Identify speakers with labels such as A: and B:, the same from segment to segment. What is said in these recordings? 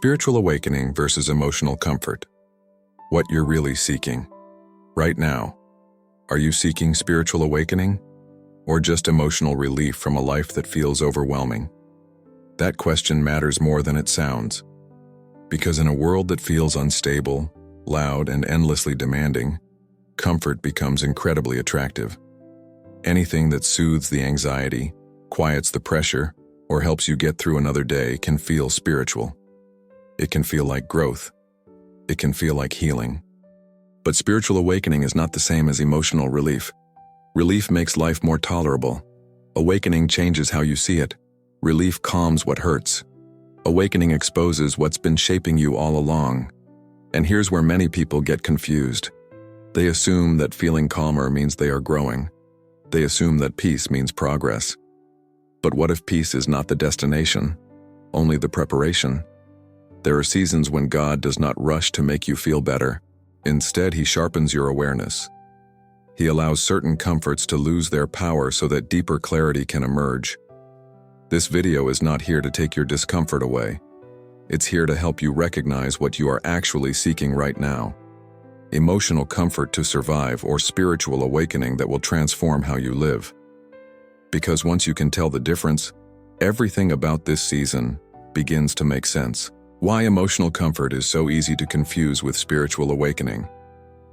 A: Spiritual awakening versus emotional comfort. What you're really seeking. Right now, are you seeking spiritual awakening or just emotional relief from a life that feels overwhelming? That question matters more than it sounds. Because in a world that feels unstable, loud, and endlessly demanding, comfort becomes incredibly attractive. Anything that soothes the anxiety, quiets the pressure, or helps you get through another day can feel spiritual. It can feel like growth. It can feel like healing. But spiritual awakening is not the same as emotional relief. Relief makes life more tolerable. Awakening changes how you see it. Relief calms what hurts. Awakening exposes what's been shaping you all along. And here's where many people get confused. They assume that feeling calmer means they are growing. They assume that peace means progress. But what if peace is not the destination, only the preparation? There are seasons when God does not rush to make you feel better. Instead, He sharpens your awareness. He allows certain comforts to lose their power so that deeper clarity can emerge. This video is not here to take your discomfort away. It's here to help you recognize what you are actually seeking right now. Emotional comfort to survive or spiritual awakening that will transform how you live. Because once you can tell the difference, everything about this season begins to make sense. Why emotional comfort is so easy to confuse with spiritual awakening.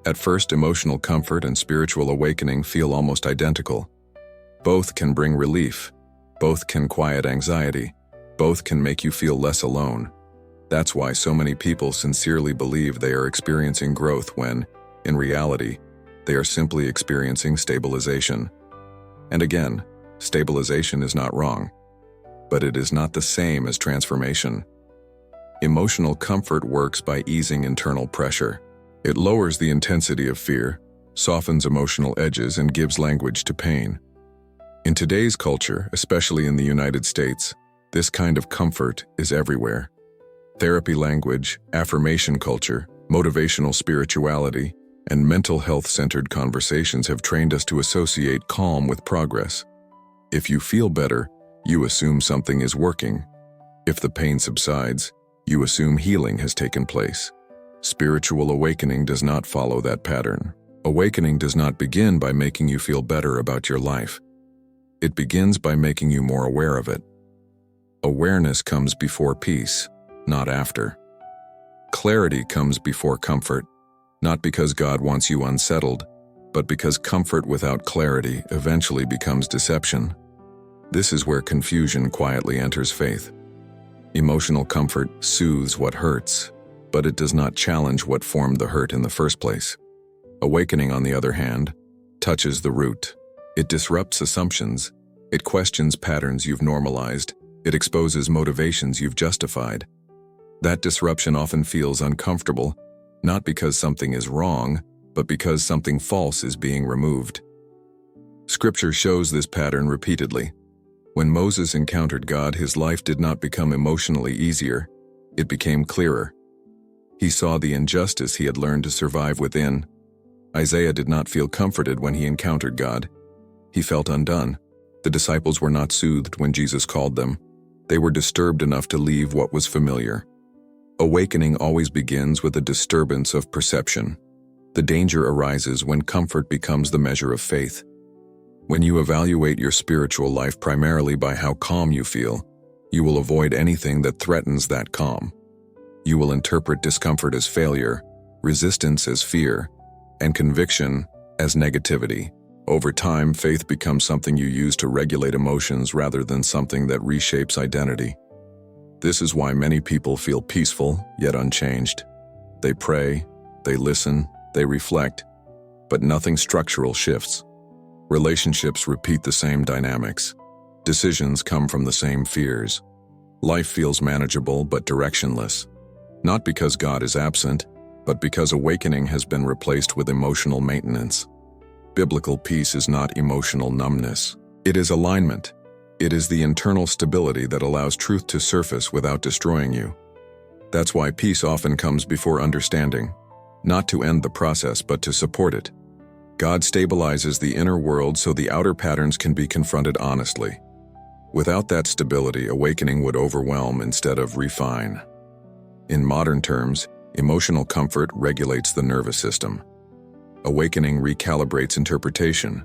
A: At first, emotional comfort and spiritual awakening feel almost identical. Both can bring relief. Both can quiet anxiety. Both can make you feel less alone. That's why so many people sincerely believe they are experiencing growth when, in reality, they are simply experiencing stabilization. And again, stabilization is not wrong, but it is not the same as transformation. Emotional comfort works by easing internal pressure. It lowers the intensity of fear, softens emotional edges, and gives language to pain. In today's culture, especially in the United States, this kind of comfort is everywhere. Therapy language, affirmation culture, motivational spirituality, and mental health-centered conversations have trained us to associate calm with progress. If you feel better, you assume something is working. If the pain subsides, you assume healing has taken place. Spiritual awakening does not follow that pattern. Awakening does not begin by making you feel better about your life. It begins by making you more aware of it. Awareness comes before peace, not after. Clarity comes before comfort, not because God wants you unsettled, but because comfort without clarity eventually becomes deception. This is where confusion quietly enters faith. Emotional comfort soothes what hurts, but it does not challenge what formed the hurt in the first place. Awakening, on the other hand, touches the root. It disrupts assumptions. It questions patterns you've normalized. It exposes motivations you've justified. That disruption often feels uncomfortable, not because something is wrong, but because something false is being removed. Scripture shows this pattern repeatedly. When Moses encountered God, his life did not become emotionally easier. It became clearer. He saw the injustice he had learned to survive within. Isaiah did not feel comforted when he encountered God. He felt undone. The disciples were not soothed when Jesus called them. They were disturbed enough to leave what was familiar. Awakening always begins with a disturbance of perception. The danger arises when comfort becomes the measure of faith. When you evaluate your spiritual life primarily by how calm you feel, you will avoid anything that threatens that calm. You will interpret discomfort as failure, resistance as fear, and conviction as negativity. Over time, faith becomes something you use to regulate emotions rather than something that reshapes identity. This is why many people feel peaceful, yet unchanged. They pray, they listen, they reflect, but nothing structural shifts. Relationships repeat the same dynamics. Decisions come from the same fears. Life feels manageable but directionless. Not because God is absent, but because awakening has been replaced with emotional maintenance. Biblical peace is not emotional numbness. It is alignment. It is the internal stability that allows truth to surface without destroying you. That's why peace often comes before understanding, not to end the process but to support it. God stabilizes the inner world so the outer patterns can be confronted honestly. Without that stability, awakening would overwhelm instead of refine. In modern terms, emotional comfort regulates the nervous system. Awakening recalibrates interpretation.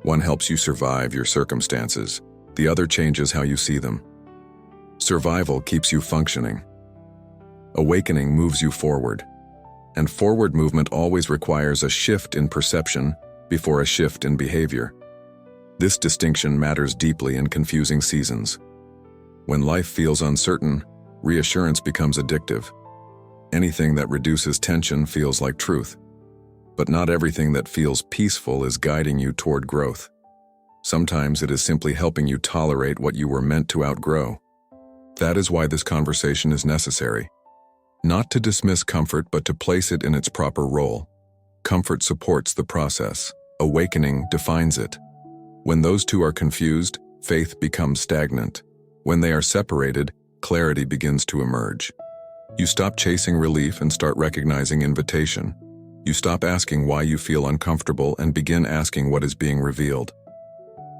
A: One helps you survive your circumstances, the other changes how you see them. Survival keeps you functioning. Awakening moves you forward. And forward movement always requires a shift in perception before a shift in behavior. This distinction matters deeply in confusing seasons. When life feels uncertain, reassurance becomes addictive. Anything that reduces tension feels like truth. But not everything that feels peaceful is guiding you toward growth. Sometimes it is simply helping you tolerate what you were meant to outgrow. That is why this conversation is necessary. Not to dismiss comfort, but to place it in its proper role. Comfort supports the process. Awakening defines it. When those two are confused, faith becomes stagnant. When they are separated, clarity begins to emerge. You stop chasing relief and start recognizing invitation. You stop asking why you feel uncomfortable and begin asking what is being revealed.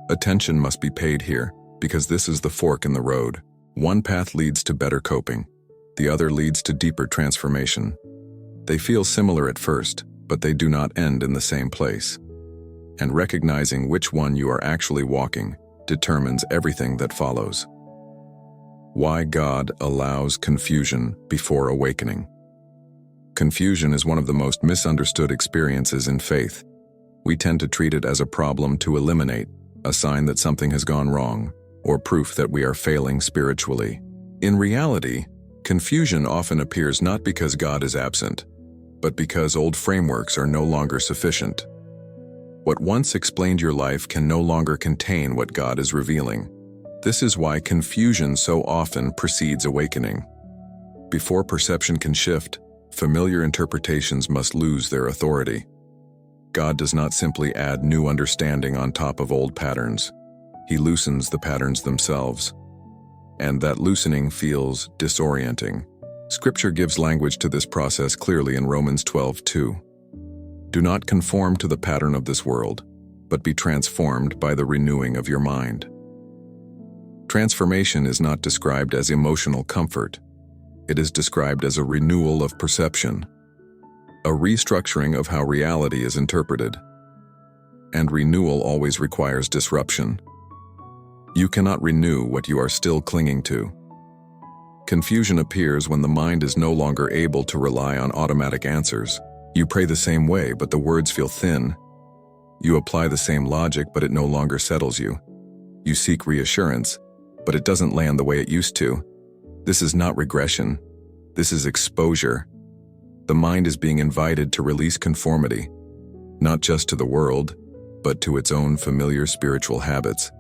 A: Attention must be paid here, because this is the fork in the road. One path leads to better coping. The other leads to deeper transformation. They feel similar at first, but they do not end in the same place. And recognizing which one you are actually walking determines everything that follows. Why God allows confusion before awakening. Confusion is one of the most misunderstood experiences in faith. We tend to treat it as a problem to eliminate, a sign that something has gone wrong, or proof that we are failing spiritually. In reality, confusion often appears not because God is absent, but because old frameworks are no longer sufficient. What once explained your life can no longer contain what God is revealing. This is why confusion so often precedes awakening. Before perception can shift, familiar interpretations must lose their authority. God does not simply add new understanding on top of old patterns. He loosens the patterns themselves. And that loosening feels disorienting. Scripture gives language to this process clearly in Romans 12:2. Do not conform to the pattern of this world, but be transformed by the renewing of your mind. Transformation is not described as emotional comfort. It is described as a renewal of perception, a restructuring of how reality is interpreted. And renewal always requires disruption. You cannot renew what you are still clinging to. Confusion appears when the mind is no longer able to rely on automatic answers. You pray the same way, but the words feel thin. You apply the same logic, but it no longer settles you. You seek reassurance, but it doesn't land the way it used to. This is not regression. This is exposure. The mind is being invited to release conformity, not just to the world, but to its own familiar spiritual habits.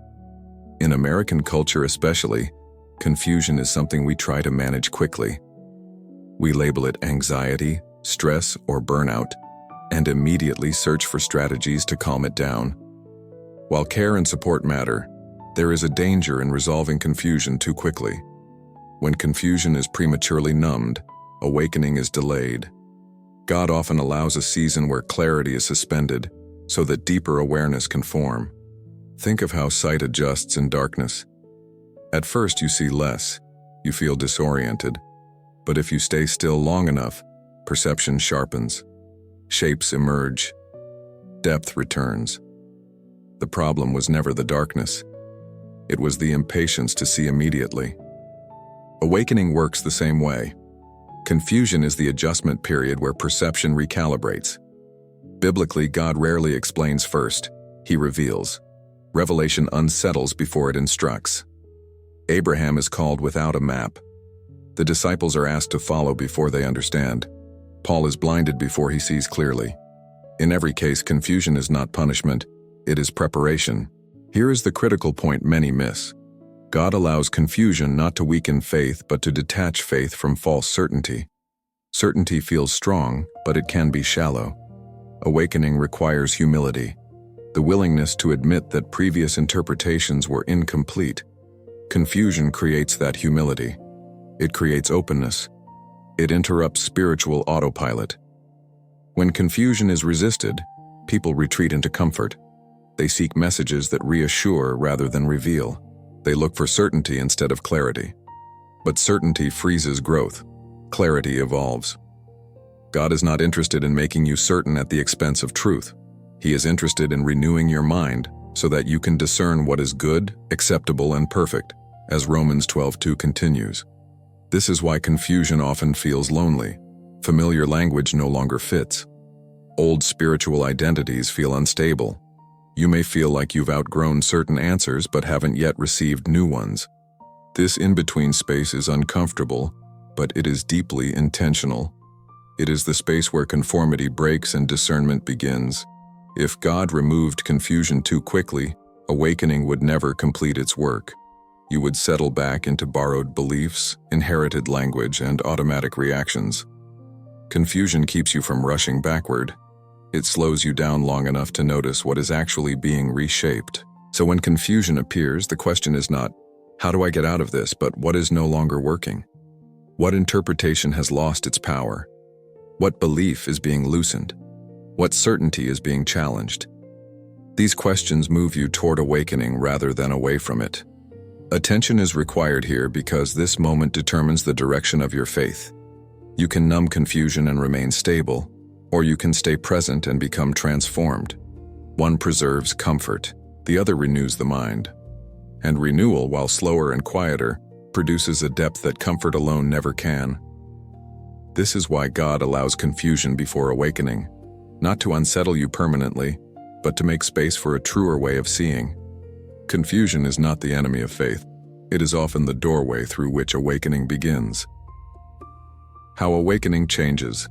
A: In American culture especially, confusion is something we try to manage quickly. We label it anxiety, stress, or burnout, and immediately search for strategies to calm it down. While care and support matter, there is a danger in resolving confusion too quickly. When confusion is prematurely numbed, awakening is delayed. God often allows a season where clarity is suspended so that deeper awareness can form. Think of how sight adjusts in darkness. At first you see less, you feel disoriented, but if you stay still long enough, perception sharpens, shapes emerge, depth returns. The problem was never the darkness. It was the impatience to see immediately. Awakening works the same way. Confusion is the adjustment period where perception recalibrates. Biblically, God rarely explains first. He reveals. Revelation unsettles before it instructs. Abraham is called without a map. The disciples are asked to follow before they understand. Paul is blinded before he sees clearly. In every case, confusion is not punishment, it is preparation. Here is the critical point many miss. God allows confusion not to weaken faith, but to detach faith from false certainty. Certainty feels strong, but it can be shallow. Awakening requires humility, the willingness to admit that previous interpretations were incomplete. Confusion creates that humility. It creates openness. It interrupts spiritual autopilot. When confusion is resisted, people retreat into comfort. They seek messages that reassure rather than reveal. They look for certainty instead of clarity. But certainty freezes growth. clarity evolves. God is not interested in making you certain at the expense of truth. He is interested in renewing your mind so that you can discern what is good, acceptable, and perfect, as Romans 12:2 continues. This is why confusion often feels lonely. Familiar language no longer fits. Old spiritual identities feel unstable. You may feel like you've outgrown certain answers but haven't yet received new ones. This in-between space is uncomfortable, but it is deeply intentional. It is the space where conformity breaks and discernment begins. If God removed confusion too quickly, awakening would never complete its work. You would settle back into borrowed beliefs, inherited language, and automatic reactions. Confusion keeps you from rushing backward. It slows you down long enough to notice what is actually being reshaped. So when confusion appears, the question is not, how do I get out of this, but what is no longer working? What interpretation has lost its power? What belief is being loosened? What certainty is being challenged? These questions move you toward awakening rather than away from it. Attention is required here because this moment determines the direction of your faith. You can numb confusion and remain stable, or you can stay present and become transformed. One preserves comfort, the other renews the mind. And renewal, while slower and quieter, produces a depth that comfort alone never can. This is why God allows confusion before awakening, not to unsettle you permanently, but to make space for a truer way of seeing. Confusion is not the enemy of faith. It is often the doorway through which awakening begins. How awakening changes.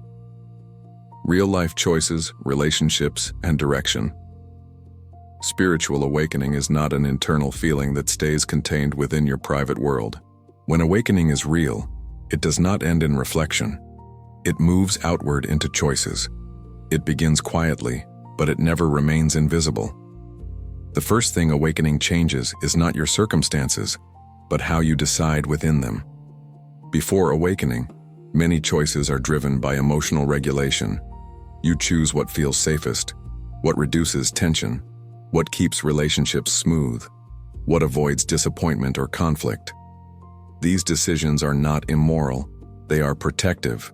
A: Real-life choices, relationships, and direction. Spiritual awakening is not an internal feeling that stays contained within your private world. When awakening is real, it does not end in reflection. It moves outward into choices. It begins quietly, but it never remains invisible. The first thing awakening changes is not your circumstances, but how you decide within them. Before awakening, many choices are driven by emotional regulation. You choose what feels safest, what reduces tension, what keeps relationships smooth, what avoids disappointment or conflict. These decisions are not immoral, they are protective,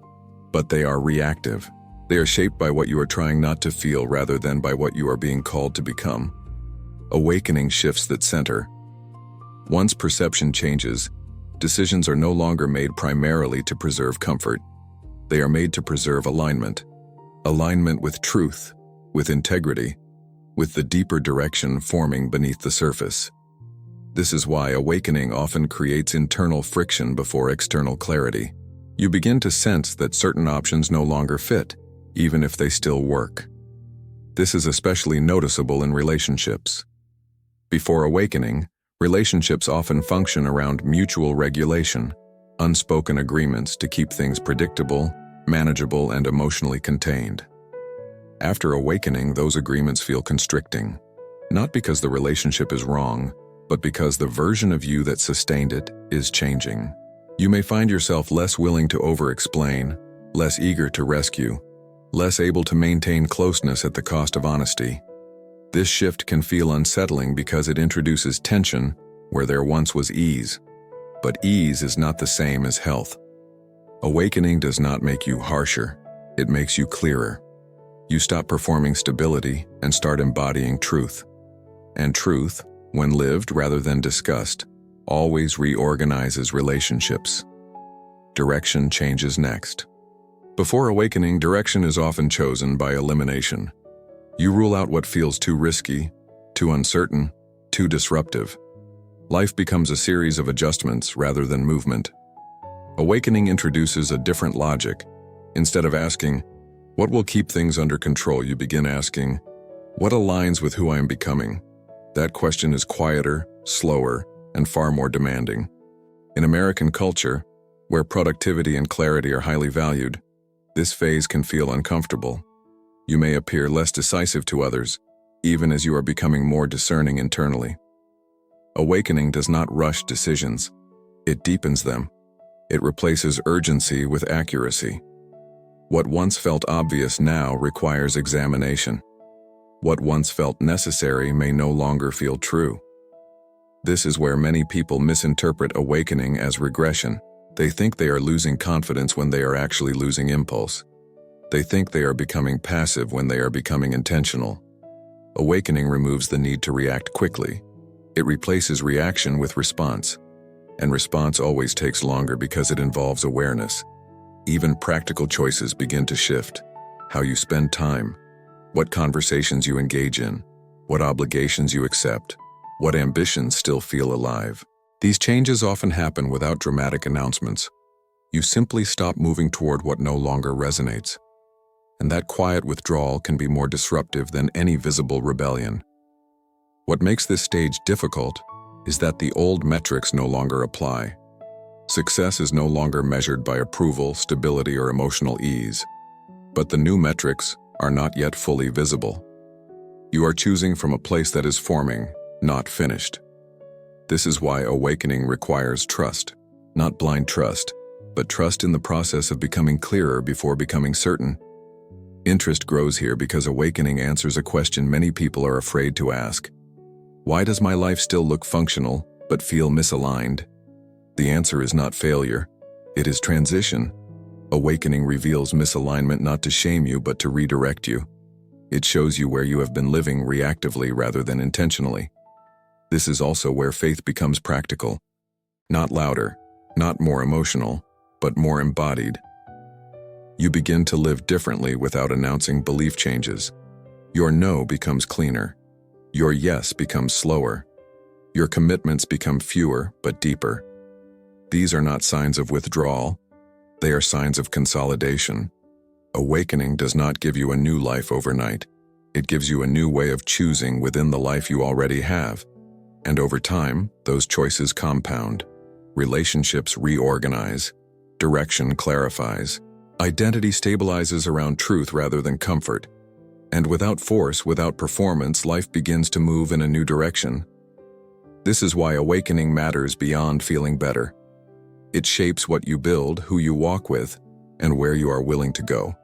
A: but they are reactive. They are shaped by what you are trying not to feel rather than by what you are being called to become. Awakening shifts that center. Once perception changes, decisions are no longer made primarily to preserve comfort. They are made to preserve alignment. Alignment with truth, with integrity, with the deeper direction forming beneath the surface. This is why awakening often creates internal friction before external clarity. You begin to sense that certain options no longer fit, even if they still work. This is especially noticeable in relationships. Before awakening, relationships often function around mutual regulation, unspoken agreements to keep things predictable, manageable, and emotionally contained. After awakening, those agreements feel constricting, not because the relationship is wrong, but because the version of you that sustained it is changing. You may find yourself less willing to over-explain, less eager to rescue, less able to maintain closeness at the cost of honesty. This shift can feel unsettling because it introduces tension where there once was ease. But ease is not the same as health. Awakening does not make you harsher, it makes you clearer. You stop performing stability and start embodying truth. And truth, when lived rather than discussed, always reorganizes relationships. Direction changes next. Before awakening, direction is often chosen by elimination. You rule out what feels too risky, too uncertain, too disruptive. Life becomes a series of adjustments rather than movement. Awakening introduces a different logic. Instead of asking, what will keep things under control, you begin asking, what aligns with who I am becoming? That question is quieter, slower, and far more demanding. In American culture, where productivity and clarity are highly valued, this phase can feel uncomfortable. You may appear less decisive to others, even as you are becoming more discerning internally. Awakening does not rush decisions. It deepens them. It replaces urgency with accuracy. What once felt obvious now requires examination. What once felt necessary may no longer feel true. This is where many people misinterpret awakening as regression. They think they are losing confidence when they are actually losing impulse. They think they are becoming passive when they are becoming intentional. Awakening removes the need to react quickly. It replaces reaction with response. And response always takes longer because it involves awareness. Even practical choices begin to shift. How you spend time, what conversations you engage in, what obligations you accept, what ambitions still feel alive. These changes often happen without dramatic announcements. You simply stop moving toward what no longer resonates. And that quiet withdrawal can be more disruptive than any visible rebellion. What makes this stage difficult is that the old metrics no longer apply. Success is no longer measured by approval, stability, or emotional ease. But the new metrics are not yet fully visible. You are choosing from a place that is forming, not finished. This is why awakening requires trust, not blind trust, but trust in the process of becoming clearer before becoming certain. Interest grows here because awakening answers a question many people are afraid to ask. Why does my life still look functional, but feel misaligned? The answer is not failure. It is transition. Awakening reveals misalignment not to shame you, but to redirect you. It shows you where you have been living reactively rather than intentionally. This is also where faith becomes practical. Not louder, not more emotional, but more embodied. You begin to live differently without announcing belief changes. Your no becomes cleaner. Your yes becomes slower. Your commitments become fewer but deeper. These are not signs of withdrawal. They are signs of consolidation. Awakening does not give you a new life overnight. It gives you a new way of choosing within the life you already have. And over time, those choices compound. Relationships reorganize. Direction clarifies. Identity stabilizes around truth rather than comfort. And without force, without performance, life begins to move in a new direction. This is why awakening matters beyond feeling better. It shapes what you build, who you walk with, and where you are willing to go.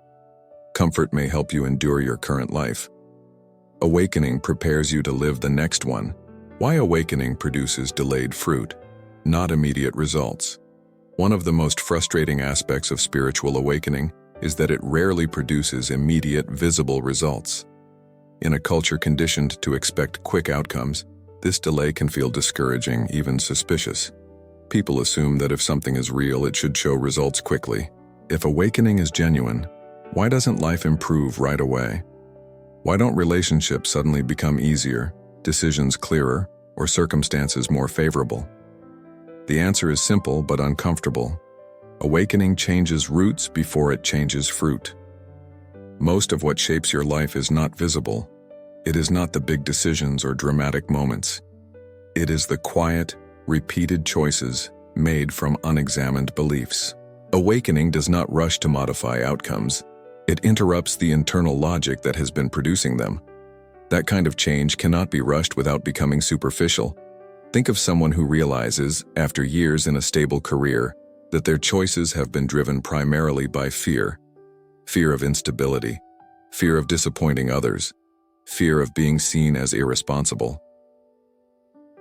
A: Comfort may help you endure your current life. Awakening prepares you to live the next one. Why awakening produces delayed fruit, not immediate results. One of the most frustrating aspects of spiritual awakening is that it rarely produces immediate, visible results. In a culture conditioned to expect quick outcomes, this delay can feel discouraging, even suspicious. People assume that if something is real, it should show results quickly. If awakening is genuine, why doesn't life improve right away? Why don't relationships suddenly become easier, decisions clearer, or circumstances more favorable? The answer is simple but uncomfortable. Awakening changes roots before it changes fruit. Most of what shapes your life is not visible. It is not the big decisions or dramatic moments. It is the quiet, repeated choices made from unexamined beliefs. Awakening does not rush to modify outcomes. It interrupts the internal logic that has been producing them. That kind of change cannot be rushed without becoming superficial. Think of someone who realizes, after years in a stable career, that their choices have been driven primarily by fear. Fear of instability, fear of disappointing others, fear of being seen as irresponsible.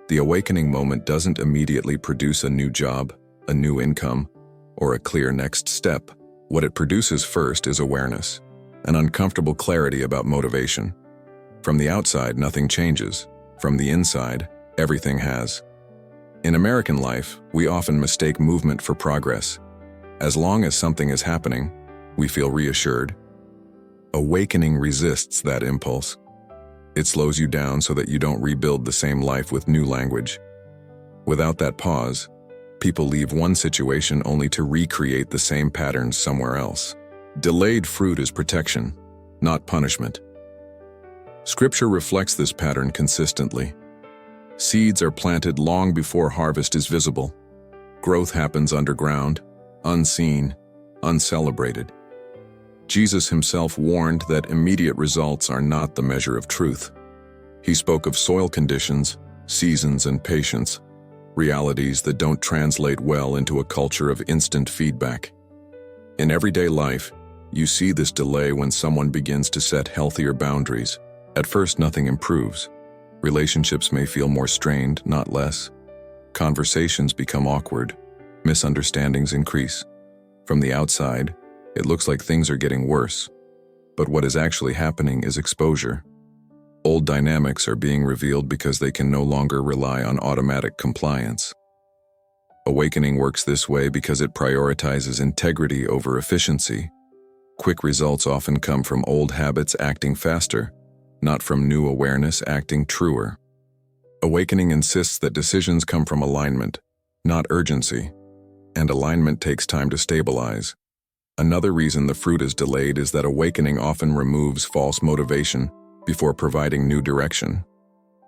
A: The awakening moment doesn't immediately produce a new job, a new income, or a clear next step. What it produces first is awareness, an uncomfortable clarity about motivation. From the outside, nothing changes. From the inside, everything has. In American life, we often mistake movement for progress. As long as something is happening, we feel reassured. Awakening resists that impulse. It slows you down so that you don't rebuild the same life with new language. Without that pause, people leave one situation only to recreate the same patterns somewhere else. Delayed fruit is protection, not punishment. Scripture reflects this pattern consistently. Seeds are planted long before harvest is visible. Growth happens underground, unseen, uncelebrated. Jesus himself warned that immediate results are not the measure of truth. He spoke of soil conditions, seasons, and patience, realities that don't translate well into a culture of instant feedback. In everyday life, you see this delay when someone begins to set healthier boundaries. At first, nothing improves. Relationships may feel more strained, not less. Conversations become awkward. Misunderstandings increase. From the outside, it looks like things are getting worse, but what is actually happening is exposure. Old dynamics are being revealed because they can no longer rely on automatic compliance. Awakening works this way because it prioritizes integrity over efficiency. Quick results often come from old habits acting faster, not from new awareness acting truer. Awakening insists that decisions come from alignment, not urgency, and alignment takes time to stabilize. Another reason the fruit is delayed is that awakening often removes false motivation before providing new direction.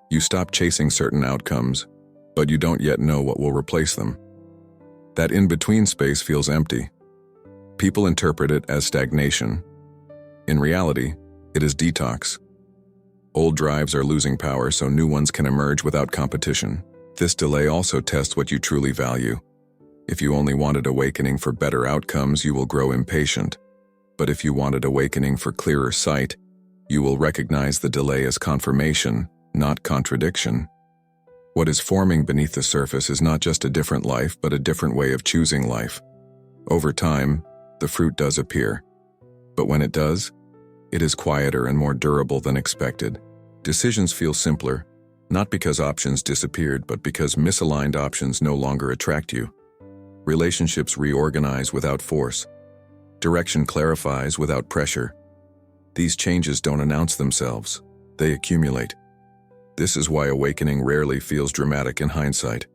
A: You stop chasing certain outcomes, but you don't yet know what will replace them. That in-between space feels empty. People interpret it as stagnation. In reality, it is detox. Old drives are losing power so new ones can emerge without competition. This delay also tests what you truly value. If you only wanted awakening for better outcomes, you will grow impatient. But if you wanted awakening for clearer sight, you will recognize the delay as confirmation, not contradiction. What is forming beneath the surface is not just a different life, but a different way of choosing life. Over time, the fruit does appear. But when it does, it is quieter and more durable than expected. Decisions feel simpler, not because options disappeared, but because misaligned options no longer attract you. Relationships reorganize without force. Direction clarifies without pressure. These changes don't announce themselves, they accumulate. This is why awakening rarely feels dramatic in hindsight.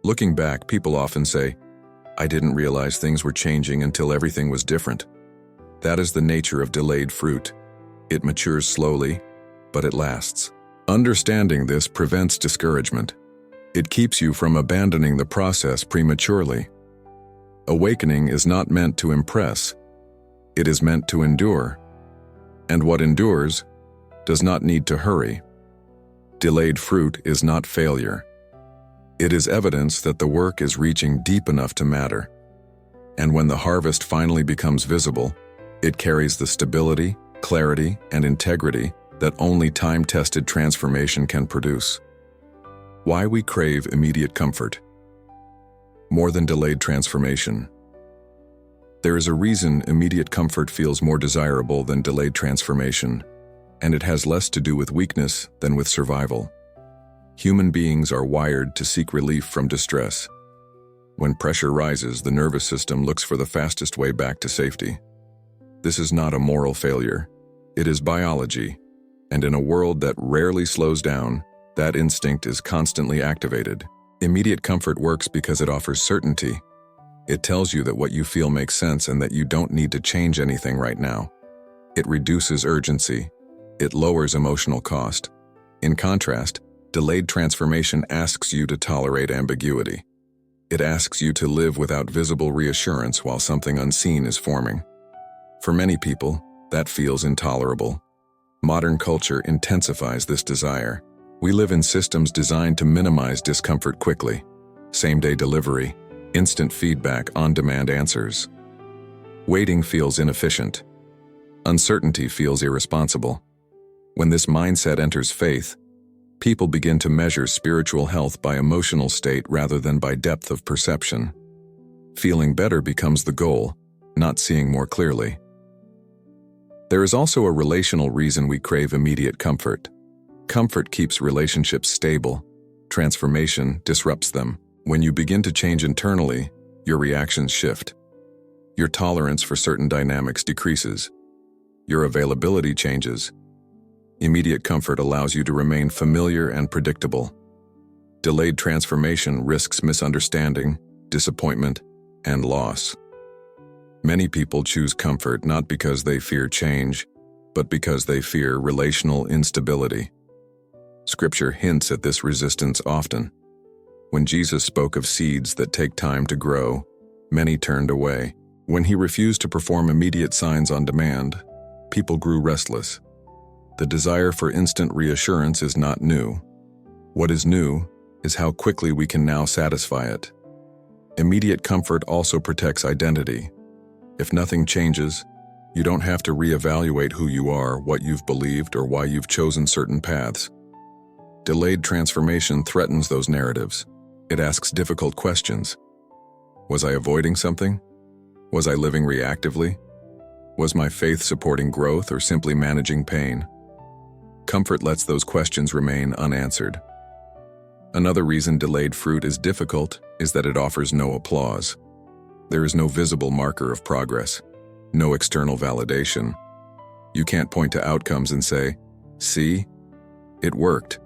A: Looking back, people often say, "I didn't realize things were changing until everything was different." That is the nature of delayed fruit. It matures slowly, but it lasts. Understanding this prevents discouragement. It keeps you from abandoning the process prematurely. Awakening is not meant to impress. It is meant to endure. And what endures does not need to hurry. Delayed fruit is not failure. It is evidence that the work is reaching deep enough to matter. And when the harvest finally becomes visible, it carries the stability, clarity, and integrity that only time-tested transformation can produce. Why we crave immediate comfort. More than delayed transformation. There is a reason immediate comfort feels more desirable than delayed transformation, and it has less to do with weakness than with survival. Human beings are wired to seek relief from distress. When pressure rises, the nervous system looks for the fastest way back to safety. This is not a moral failure. It is biology, and in a world that rarely slows down, that instinct is constantly activated. Immediate comfort works because it offers certainty. It tells you that what you feel makes sense and that you don't need to change anything right now. It reduces urgency. It lowers emotional cost. In contrast, delayed transformation asks you to tolerate ambiguity. It asks you to live without visible reassurance while something unseen is forming. For many people, that feels intolerable. Modern culture intensifies this desire. We live in systems designed to minimize discomfort quickly. Same-day delivery, instant feedback, on-demand answers. Waiting feels inefficient. Uncertainty feels irresponsible. When this mindset enters faith, people begin to measure spiritual health by emotional state rather than by depth of perception. Feeling better becomes the goal, not seeing more clearly. There is also a relational reason we crave immediate comfort. Comfort keeps relationships stable. Transformation disrupts them. When you begin to change internally, your reactions shift. Your tolerance for certain dynamics decreases. Your availability changes. Immediate comfort allows you to remain familiar and predictable. Delayed transformation risks misunderstanding, disappointment, and loss. Many people choose comfort not because they fear change, but because they fear relational instability. Scripture hints at this resistance often. When Jesus spoke of seeds that take time to grow, many turned away. When he refused to perform immediate signs on demand, people grew restless. The desire for instant reassurance is not new. What is new is how quickly we can now satisfy it. Immediate comfort also protects identity. If nothing changes, you don't have to reevaluate who you are, what you've believed, or why you've chosen certain paths. Delayed transformation threatens those narratives. It asks difficult questions. Was I avoiding something? Was I living reactively? Was my faith supporting growth or simply managing pain? Comfort lets those questions remain unanswered. Another reason delayed fruit is difficult is that it offers no applause. There is no visible marker of progress, no external validation. You can't point to outcomes and say, "See, it worked."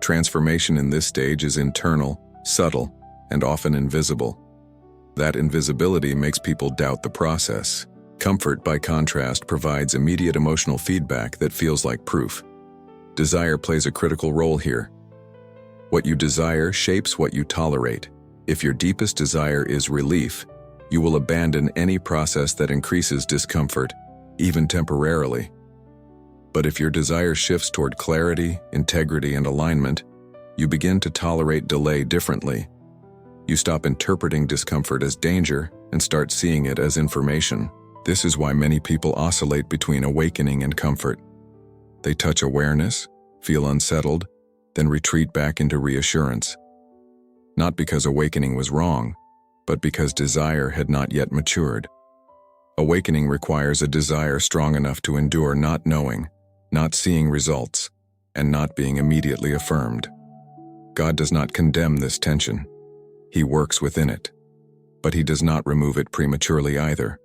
A: Transformation in this stage is internal, subtle, and often invisible. That invisibility makes people doubt the process. Comfort, by contrast, provides immediate emotional feedback that feels like proof. Desire plays a critical role here. What you desire shapes what you tolerate. If your deepest desire is relief, you will abandon any process that increases discomfort, even temporarily. But if your desire shifts toward clarity, integrity, and alignment, you begin to tolerate delay differently. You stop interpreting discomfort as danger and start seeing it as information. This is why many people oscillate between awakening and comfort. They touch awareness, feel unsettled, then retreat back into reassurance. Not because awakening was wrong, but because desire had not yet matured. Awakening requires a desire strong enough to endure not knowing, not seeing results, and not being immediately affirmed. God does not condemn this tension. He works within it. But He does not remove it prematurely either,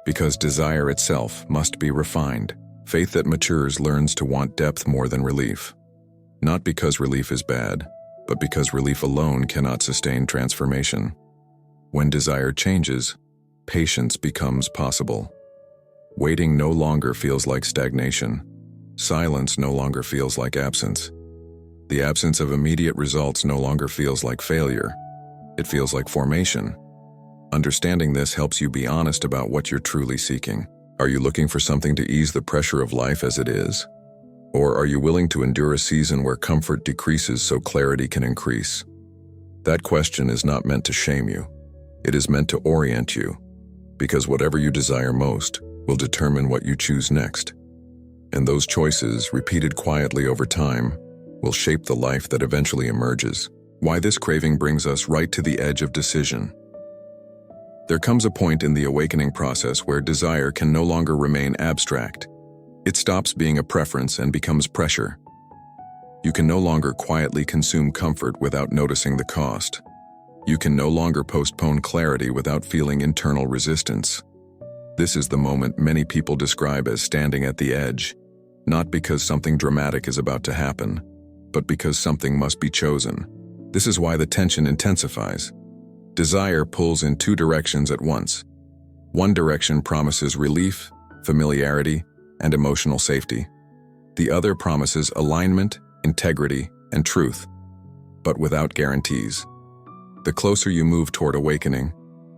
A: because desire itself must be refined. Faith that matures learns to want depth more than relief. Not because relief is bad, but because relief alone cannot sustain transformation. When desire changes, patience becomes possible. Waiting no longer feels like stagnation. Silence no longer feels like absence. The absence of immediate results no longer feels like failure. It feels like formation. Understanding this helps you be honest about what you're truly seeking. Are you looking for something to ease the pressure of life as it is? Or are you willing to endure a season where comfort decreases so clarity can increase? That question is not meant to shame you. It is meant to orient you, because whatever you desire most will determine what you choose next. And those choices, repeated quietly over time, will shape the life that eventually emerges. Why this craving brings us right to the edge of decision. There comes a point in the awakening process where desire can no longer remain abstract. It stops being a preference and becomes pressure. You can no longer quietly consume comfort without noticing the cost. You can no longer postpone clarity without feeling internal resistance. This is the moment many people describe as standing at the edge, not because something dramatic is about to happen, but because something must be chosen. This is why the tension intensifies. Desire pulls in two directions at once. One direction promises relief, familiarity, and emotional safety. The other promises alignment, integrity, and truth, but without guarantees. The closer you move toward awakening,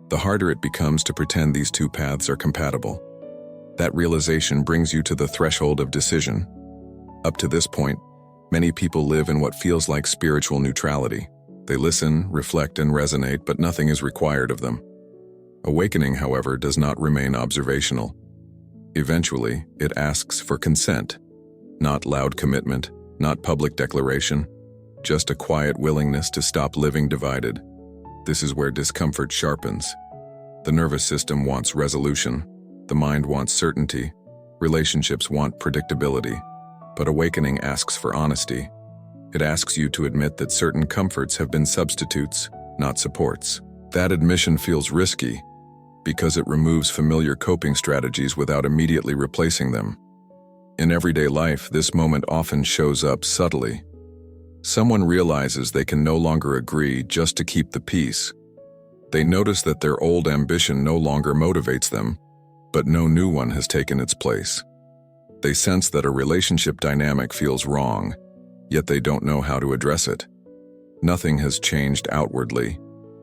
A: the harder it becomes to pretend these two paths are compatible. That realization brings you to the threshold of decision. Up to this point, many people live in what feels like spiritual neutrality. They listen, reflect, and resonate, but nothing is required of them. Awakening, however, does not remain observational. Eventually, it asks for consent. Not loud commitment, not public declaration, just a quiet willingness to stop living divided. This is where discomfort sharpens. The nervous system wants resolution. The mind wants certainty. Relationships want predictability. But awakening asks for honesty. It asks you to admit that certain comforts have been substitutes, not supports. That admission feels risky because it removes familiar coping strategies without immediately replacing them. In everyday life, this moment often shows up subtly. Someone realizes they can no longer agree just to keep the peace. They notice that their old ambition no longer motivates them, but no new one has taken its place. They sense that a relationship dynamic feels wrong, yet they don't know how to address it. Nothing has changed outwardly,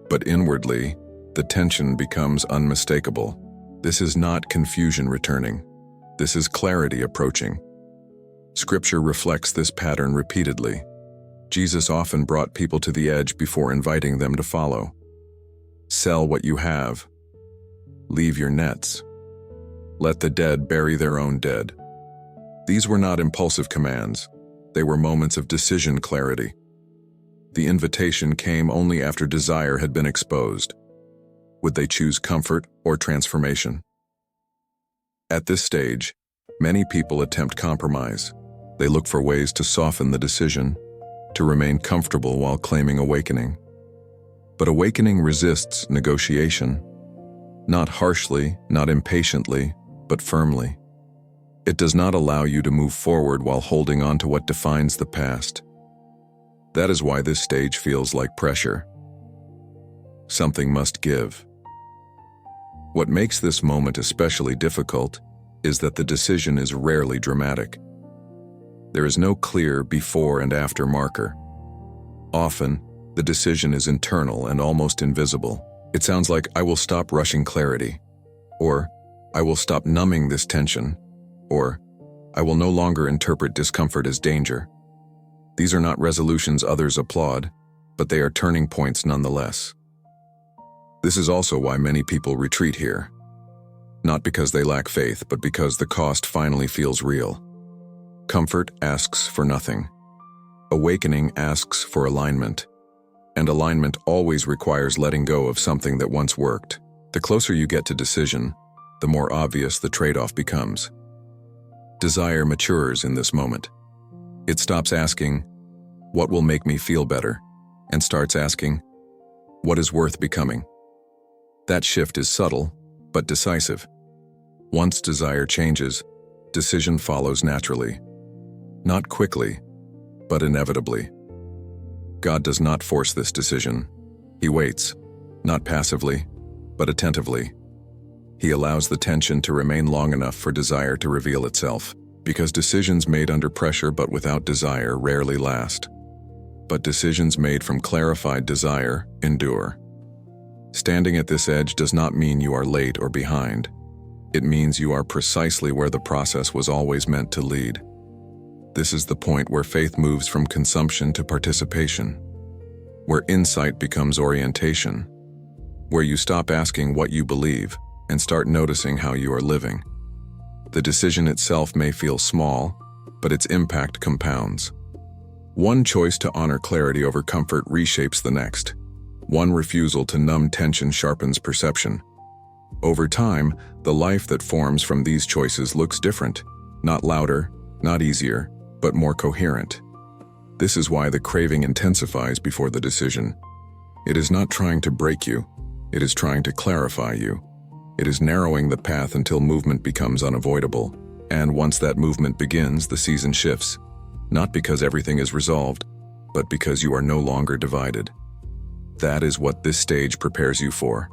A: but inwardly, the tension becomes unmistakable. This is not confusion returning. This is clarity approaching. Scripture reflects this pattern repeatedly. Jesus often brought people to the edge before inviting them to follow. Sell what you have. Leave your nets. Let the dead bury their own dead. These were not impulsive commands. They were moments of decision clarity. The invitation came only after desire had been exposed. Would they choose comfort or transformation? At this stage, many people attempt compromise. They look for ways to soften the decision, to remain comfortable while claiming awakening. But awakening resists negotiation, not harshly, not impatiently, but firmly. It does not allow you to move forward while holding on to what defines the past. That is why this stage feels like pressure. Something must give. What makes this moment especially difficult is that the decision is rarely dramatic. There is no clear before and after marker. Often, the decision is internal and almost invisible. It sounds like, "I will stop rushing clarity," or "I will stop numbing this tension," or "I will no longer interpret discomfort as danger." These are not resolutions others applaud, but they are turning points nonetheless. This is also why many people retreat here. Not because they lack faith, but because the cost finally feels real. Comfort asks for nothing. Awakening asks for alignment. And alignment always requires letting go of something that once worked. The closer you get to decision, the more obvious the trade-off becomes. Desire matures in this moment. It stops asking, "What will make me feel better?" and starts asking, "What is worth becoming?" That shift is subtle, but decisive. Once desire changes, decision follows naturally. Not quickly, but inevitably. God does not force this decision. He waits, not passively, but attentively. He allows the tension to remain long enough for desire to reveal itself, because decisions made under pressure but without desire rarely last. But decisions made from clarified desire endure. Standing at this edge does not mean you are late or behind. It means you are precisely where the process was always meant to lead. This is the point where faith moves from consumption to participation, where insight becomes orientation, where you stop asking what you believe and start noticing how you are living. The decision itself may feel small, but its impact compounds. One choice to honor clarity over comfort reshapes the next. One refusal to numb tension sharpens perception. Over time, the life that forms from these choices looks different, not louder, not easier, but more coherent. This is why the craving intensifies before the decision. It is not trying to break you, it is trying to clarify you. It is narrowing the path until movement becomes unavoidable, and once that movement begins, the season shifts, not because everything is resolved, but because you are no longer divided. That is what this stage prepares you for.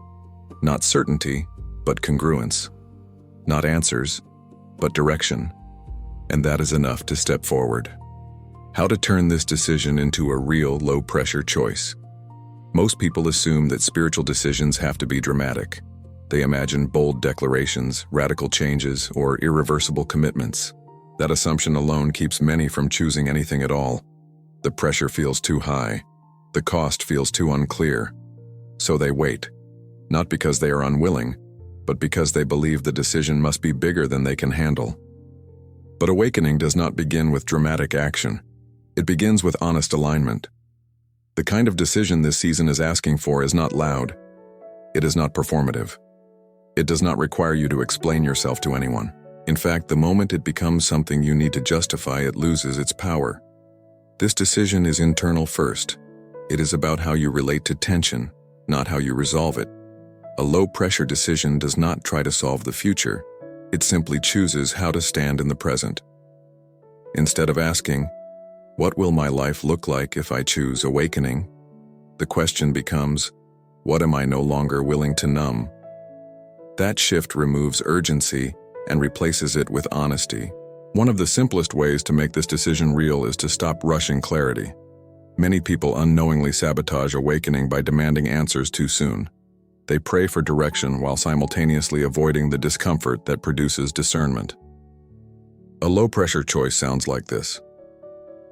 A: Not certainty, but congruence. Not answers, but direction. And that is enough to step forward. How to turn this decision into a real low-pressure choice. Most people assume that spiritual decisions have to be dramatic. They imagine bold declarations, radical changes, or irreversible commitments. That assumption alone keeps many from choosing anything at all. The pressure feels too high. The cost feels too unclear. So they wait. Not because they are unwilling, but because they believe the decision must be bigger than they can handle. But awakening does not begin with dramatic action. It begins with honest alignment. The kind of decision this season is asking for is not loud. It is not performative. It does not require you to explain yourself to anyone. In fact, the moment it becomes something you need to justify, it loses its power. This decision is internal first. It is about how you relate to tension, not how you resolve it. A low-pressure decision does not try to solve the future. It simply chooses how to stand in the present. Instead of asking, "What will my life look like if I choose awakening?" the question becomes, "What am I no longer willing to numb?" That shift removes urgency and replaces it with honesty. One of the simplest ways to make this decision real is to stop rushing clarity. Many people unknowingly sabotage awakening by demanding answers too soon. They pray for direction while simultaneously avoiding the discomfort that produces discernment. A low-pressure choice sounds like this.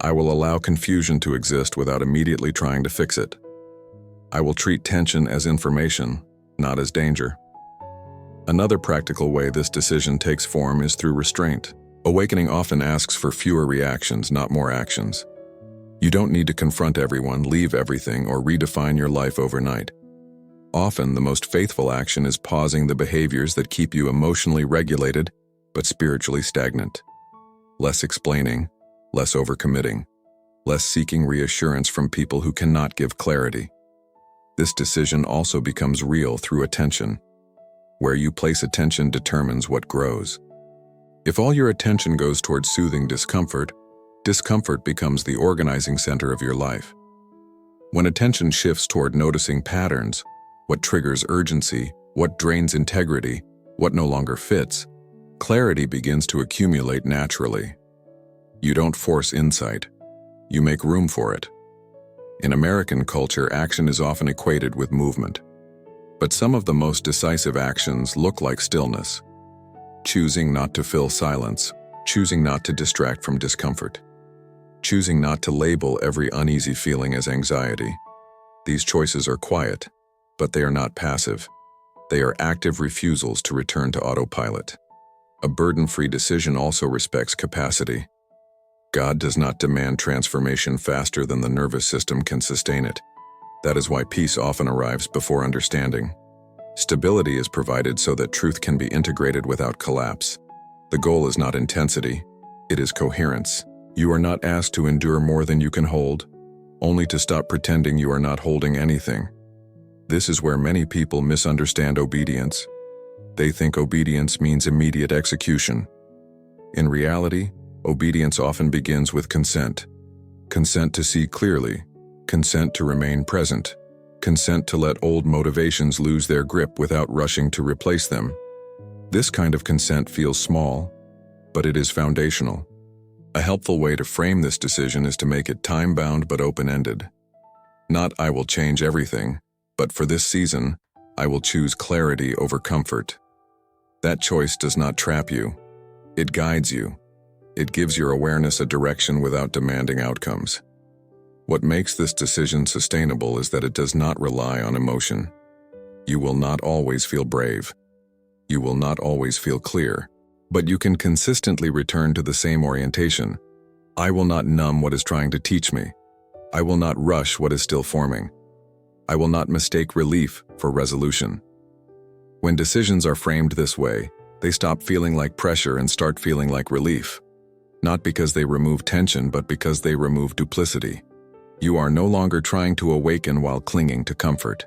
A: I will allow confusion to exist without immediately trying to fix it. I will treat tension as information, not as danger. Another practical way this decision takes form is through restraint. Awakening often asks for fewer reactions, not more actions. You don't need to confront everyone, leave everything, or redefine your life overnight. Often, the most faithful action is pausing the behaviors that keep you emotionally regulated but spiritually stagnant. Less explaining, less overcommitting, less seeking reassurance from people who cannot give clarity. This decision also becomes real through attention. Where you place attention determines what grows. If all your attention goes towards soothing discomfort, discomfort becomes the organizing center of your life. When attention shifts toward noticing patterns, what triggers urgency, what drains integrity, what no longer fits, clarity begins to accumulate naturally. You don't force insight. You make room for it. In American culture, action is often equated with movement. But some of the most decisive actions look like stillness. Choosing not to fill silence, choosing not to distract from discomfort, choosing not to label every uneasy feeling as anxiety. These choices are quiet, but they are not passive. They are active refusals to return to autopilot. A burden-free decision also respects capacity. God does not demand transformation faster than the nervous system can sustain it. That is why peace often arrives before understanding. Stability is provided so that truth can be integrated without collapse. The goal is not intensity, it is coherence. You are not asked to endure more than you can hold, only to stop pretending you are not holding anything. This is where many people misunderstand obedience. They think obedience means immediate execution. In reality, obedience often begins with consent. Consent to see clearly, consent to remain present, consent to let old motivations lose their grip without rushing to replace them. This kind of consent feels small, but it is foundational. A helpful way to frame this decision is to make it time-bound but open-ended. Not "I will change everything," but "for this season, I will choose clarity over comfort." That choice does not trap you. It guides you. It gives your awareness a direction without demanding outcomes. What makes this decision sustainable is that it does not rely on emotion. You will not always feel brave. You will not always feel clear. But you can consistently return to the same orientation. I will not numb what is trying to teach me. I will not rush what is still forming. I will not mistake relief for resolution. When decisions are framed this way, they stop feeling like pressure and start feeling like relief. Not because they remove tension, but because they remove duplicity. You are no longer trying to awaken while clinging to comfort.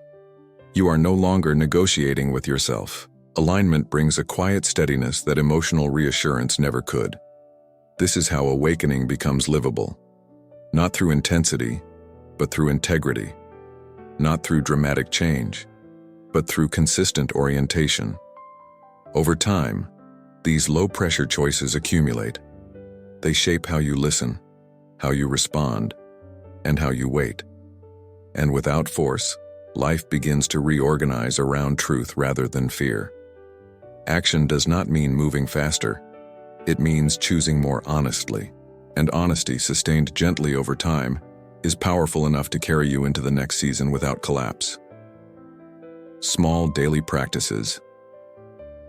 A: You are no longer negotiating with yourself. Alignment brings a quiet steadiness that emotional reassurance never could. This is how awakening becomes livable. Not through intensity, but through integrity. Not through dramatic change, but through consistent orientation. Over time, these low-pressure choices accumulate. They shape how you listen, how you respond, and how you wait. And without force, life begins to reorganize around truth rather than fear. Action does not mean moving faster. It means choosing more honestly. And honesty, sustained gently over time, is powerful enough to carry you into the next season without collapse. Small daily practices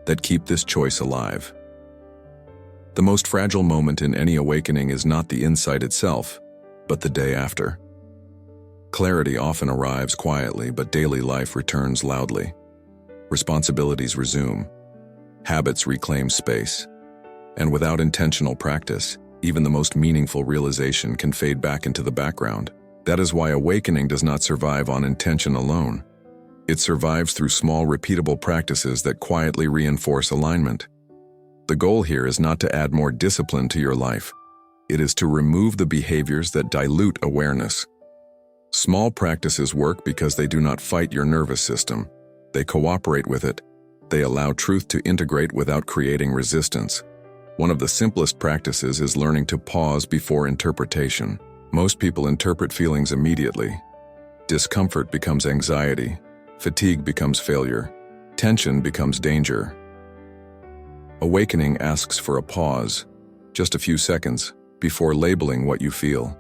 A: that keep this choice alive. The most fragile moment in any awakening is not the insight itself, but the day after. Clarity often arrives quietly, but daily life returns loudly. Responsibilities resume. Habits reclaim space. And without intentional practice, even the most meaningful realization can fade back into the background. That is why awakening does not survive on intention alone. It survives through small, repeatable practices that quietly reinforce alignment. The goal here is not to add more discipline to your life. It is to remove the behaviors that dilute awareness. Small practices work because they do not fight your nervous system. They cooperate with it. They allow truth to integrate without creating resistance. One of the simplest practices is learning to pause before interpretation. Most people interpret feelings immediately. Discomfort becomes anxiety. Fatigue becomes failure. Tension becomes danger. Awakening asks for a pause, just a few seconds, before labeling what you feel.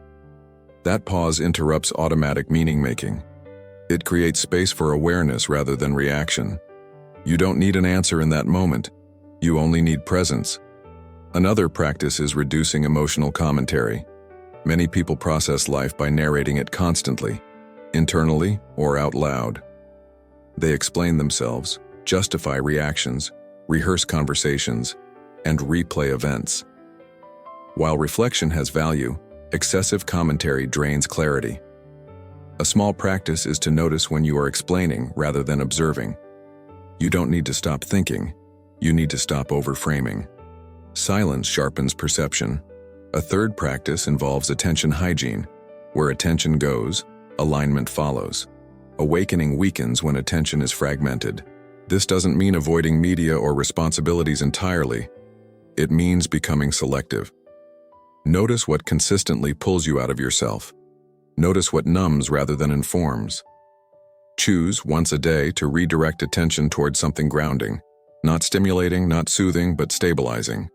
A: That pause interrupts automatic meaning-making. It creates space for awareness rather than reaction. You don't need an answer in that moment. You only need presence. Another practice is reducing emotional commentary. Many people process life by narrating it constantly, internally or out loud. They explain themselves, justify reactions, rehearse conversations, and replay events. While reflection has value, excessive commentary drains clarity. A small practice is to notice when you are explaining rather than observing. You don't need to stop thinking, you need to stop overframing. Silence sharpens perception. A third practice involves attention hygiene. Where attention goes, alignment follows. Awakening weakens when attention is fragmented. This doesn't mean avoiding media or responsibilities entirely. It means becoming selective. Notice what consistently pulls you out of yourself. Notice what numbs rather than informs. Choose once a day to redirect attention towards something grounding, not stimulating, not soothing, but stabilizing.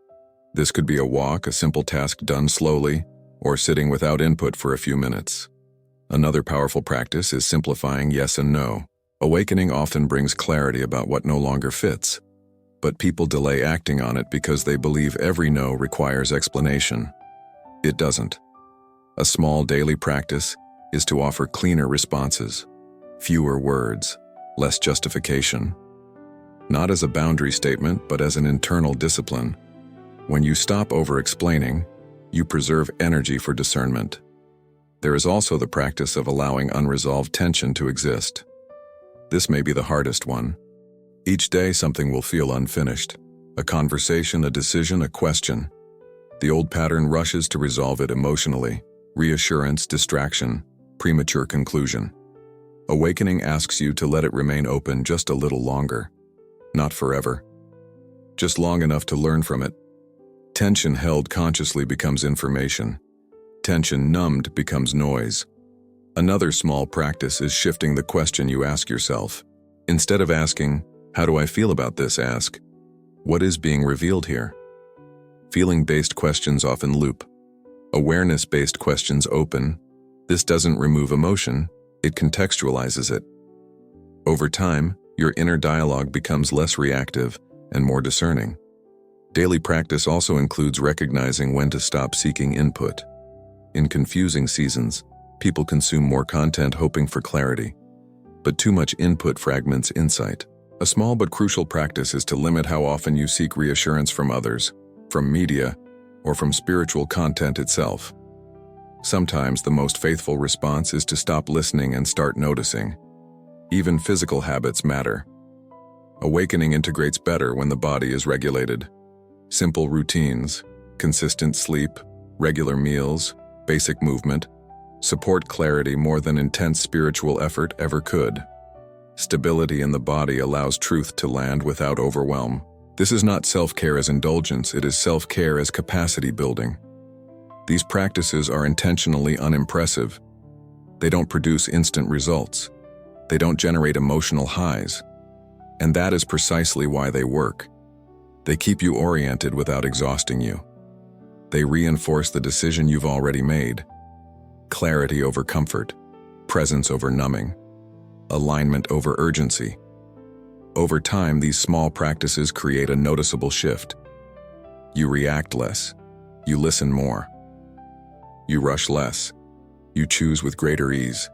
A: This could be a walk, a simple task done slowly, or sitting without input for a few minutes. Another powerful practice is simplifying yes and no. Awakening often brings clarity about what no longer fits, but people delay acting on it because they believe every no requires explanation. It doesn't. A small daily practice is to offer cleaner responses, fewer words, less justification. Not as a boundary statement, but as an internal discipline. When you stop over-explaining, you preserve energy for discernment. There is also the practice of allowing unresolved tension to exist. This may be the hardest one. Each day something will feel unfinished. A conversation, a decision, a question. The old pattern rushes to resolve it emotionally. Reassurance, distraction, premature conclusion. Awakening asks you to let it remain open just a little longer. Not forever. Just long enough to learn from it. Tension held consciously becomes information. Tension numbed becomes noise. Another small practice is shifting the question you ask yourself. Instead of asking, "How do I feel about this?" ask, "What is being revealed here?" Feeling-based questions often loop. Awareness-based questions open. This doesn't remove emotion, it contextualizes it. Over time, your inner dialogue becomes less reactive and more discerning. Daily practice also includes recognizing when to stop seeking input. In confusing seasons, people consume more content hoping for clarity, but too much input fragments insight. A small but crucial practice is to limit how often you seek reassurance from others, from media, or from spiritual content itself. Sometimes the most faithful response is to stop listening and start noticing. Even physical habits matter. Awakening integrates better when the body is regulated. Simple routines, consistent sleep, regular meals, basic movement, support clarity more than intense spiritual effort ever could. Stability in the body allows truth to land without overwhelm. This is not self-care as indulgence, it is self-care as capacity building. These practices are intentionally unimpressive. They don't produce instant results. They don't generate emotional highs. And that is precisely why they work. They keep you oriented without exhausting you. They reinforce the decision you've already made. Clarity over comfort, presence over numbing, alignment over urgency. Over time, these small practices create a noticeable shift. You react less. You listen more. You rush less. You choose with greater ease.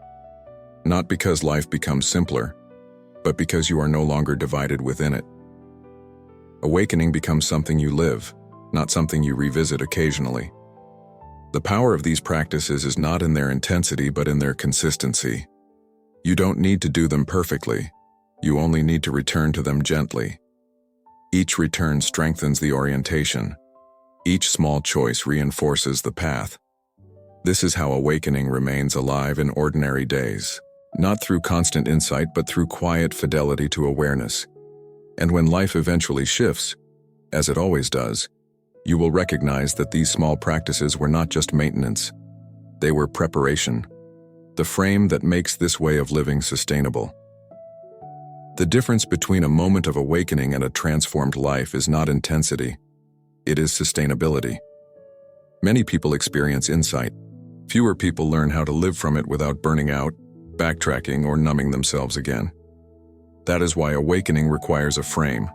A: Not because life becomes simpler, but because you are no longer divided within it. Awakening becomes something you live, not something you revisit occasionally. The power of these practices is not in their intensity, but in their consistency. You don't need to do them perfectly. You only need to return to them gently. Each return strengthens the orientation. Each small choice reinforces the path. This is how awakening remains alive in ordinary days, not through constant insight, but through quiet fidelity to awareness. And when life eventually shifts, as it always does, you will recognize that these small practices were not just maintenance. They were preparation, the frame that makes this way of living sustainable. The difference between a moment of awakening and a transformed life is not intensity. It is sustainability. Many people experience insight. Fewer people learn how to live from it without burning out, backtracking, or numbing themselves again. That is why awakening requires a frame.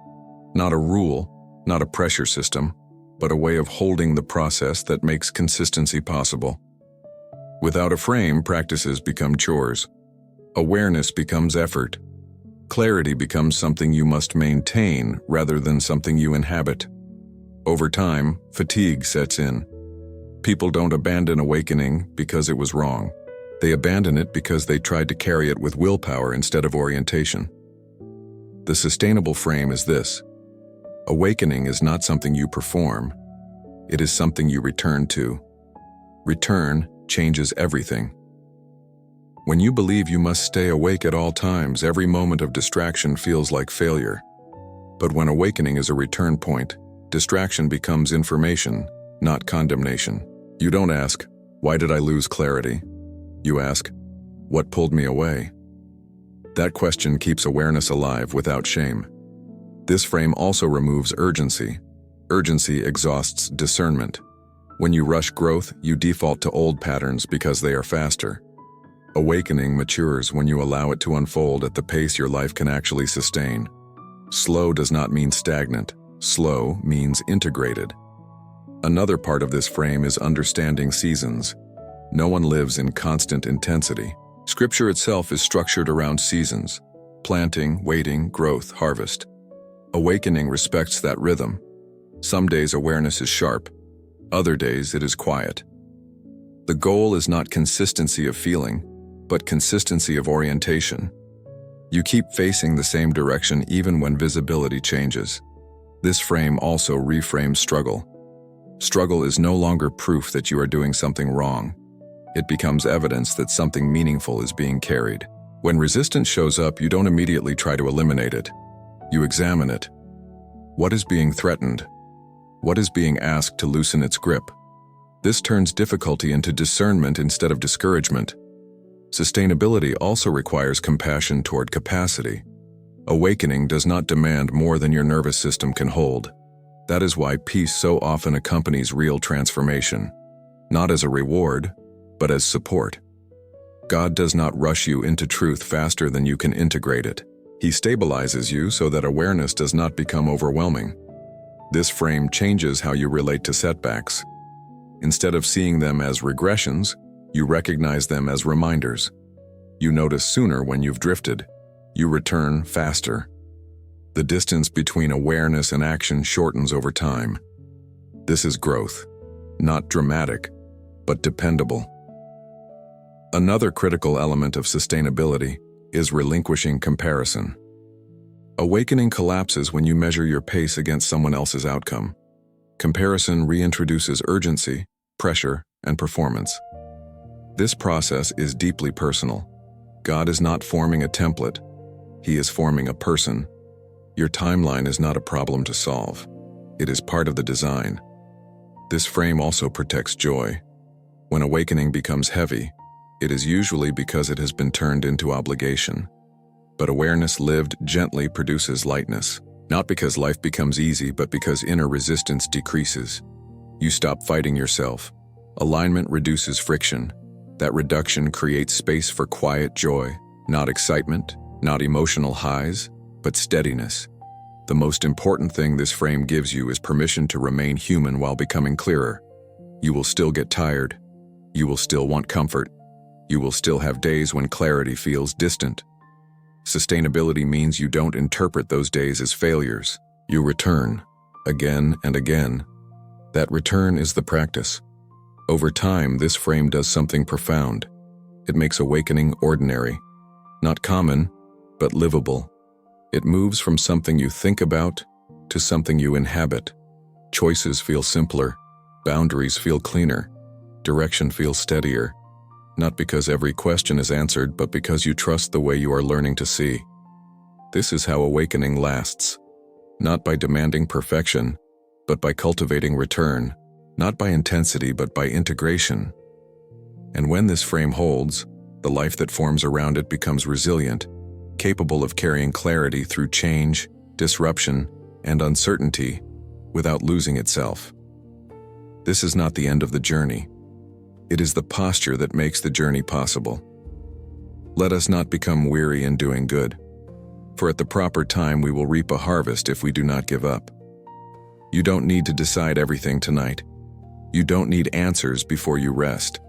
A: Not a rule, not a pressure system, but a way of holding the process that makes consistency possible. Without a frame, practices become chores. Awareness becomes effort. Clarity becomes something you must maintain rather than something you inhabit. Over time, fatigue sets in. People don't abandon awakening because it was wrong. They abandon it because they tried to carry it with willpower instead of orientation. The sustainable frame is this: awakening is not something you perform. It is something you return to. Return changes everything. When you believe you must stay awake at all times, every moment of distraction feels like failure. But when awakening is a return point, distraction becomes information, not condemnation. You don't ask, "Why did I lose clarity?" You ask, "What pulled me away?" That question keeps awareness alive without shame. This frame also removes urgency. Urgency exhausts discernment. When you rush growth, you default to old patterns because they are faster. Awakening matures when you allow it to unfold at the pace your life can actually sustain. Slow does not mean stagnant. Slow means integrated. Another part of this frame is understanding seasons. No one lives in constant intensity. Scripture itself is structured around seasons: planting, waiting, growth, harvest. Awakening respects that rhythm. Some days awareness is sharp. Other days it is quiet. The goal is not consistency of feeling, but consistency of orientation. You keep facing the same direction even when visibility changes. This frame also reframes struggle. Struggle is no longer proof that you are doing something wrong. It becomes evidence that something meaningful is being carried. When resistance shows up, you don't immediately try to eliminate it. You examine it. What is being threatened? What is being asked to loosen its grip? This turns difficulty into discernment instead of discouragement. Sustainability also requires compassion toward capacity. Awakening does not demand more than your nervous system can hold. That is why peace so often accompanies real transformation, not as a reward, but as support. God does not rush you into truth faster than you can integrate it. He stabilizes you so that awareness does not become overwhelming. This frame changes how you relate to setbacks. Instead of seeing them as regressions, you recognize them as reminders. You notice sooner when you've drifted. You return faster. The distance between awareness and action shortens over time. This is growth, not dramatic, but dependable. Another critical element of sustainability is relinquishing comparison. Awakening collapses when you measure your pace against someone else's outcome. Comparison reintroduces urgency, pressure, and performance. This process is deeply personal. God is not forming a template. He is forming a person. Your timeline is not a problem to solve. It is part of the design. This frame also protects joy. When awakening becomes heavy, it is usually because it has been turned into obligation. But awareness lived gently produces lightness, not because life becomes easy, but because inner resistance decreases. You stop fighting yourself. Alignment reduces friction. That reduction creates space for quiet joy, not excitement, not emotional highs, but steadiness. The most important thing this frame gives you is permission to remain human while becoming clearer. You will still get tired. You will still want comfort. You will still have days when clarity feels distant. Sustainability means you don't interpret those days as failures. You return, again and again. That return is the practice. Over time, this frame does something profound. It makes awakening ordinary. Not common, but livable. It moves from something you think about to something you inhabit. Choices feel simpler. Boundaries feel cleaner. Direction feels steadier. Not because every question is answered, but because you trust the way you are learning to see. This is how awakening lasts. Not by demanding perfection, but by cultivating return. Not by intensity, but by integration. And when this frame holds, the life that forms around it becomes resilient, capable of carrying clarity through change, disruption, and uncertainty without losing itself. This is not the end of the journey. It is the posture that makes the journey possible. Let us not become weary in doing good, for at the proper time we will reap a harvest if we do not give up. You don't need to decide everything tonight. You don't need answers before you rest.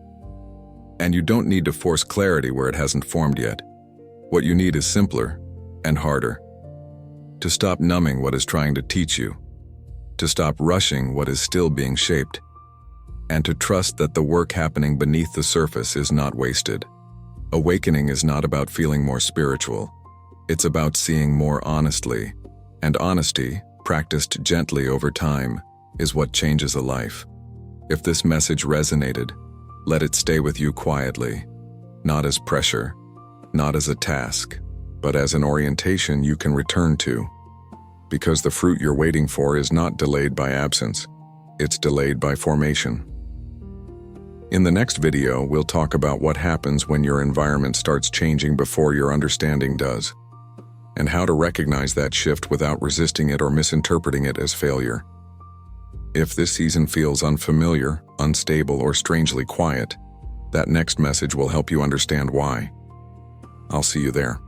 A: And you don't need to force clarity where it hasn't formed yet. What you need is simpler, and harder. To stop numbing what is trying to teach you, to stop rushing what is still being shaped, and to trust that the work happening beneath the surface is not wasted. Awakening is not about feeling more spiritual. It's about seeing more honestly, and honesty, practiced gently over time, is what changes a life. If this message resonated, let it stay with you quietly, not as pressure, not as a task, but as an orientation you can return to. Because the fruit you're waiting for is not delayed by absence, it's delayed by formation. In the next video, we'll talk about what happens when your environment starts changing before your understanding does, and how to recognize that shift without resisting it or misinterpreting it as failure. If this season feels unfamiliar, unstable, or strangely quiet, that next message will help you understand why. I'll see you there.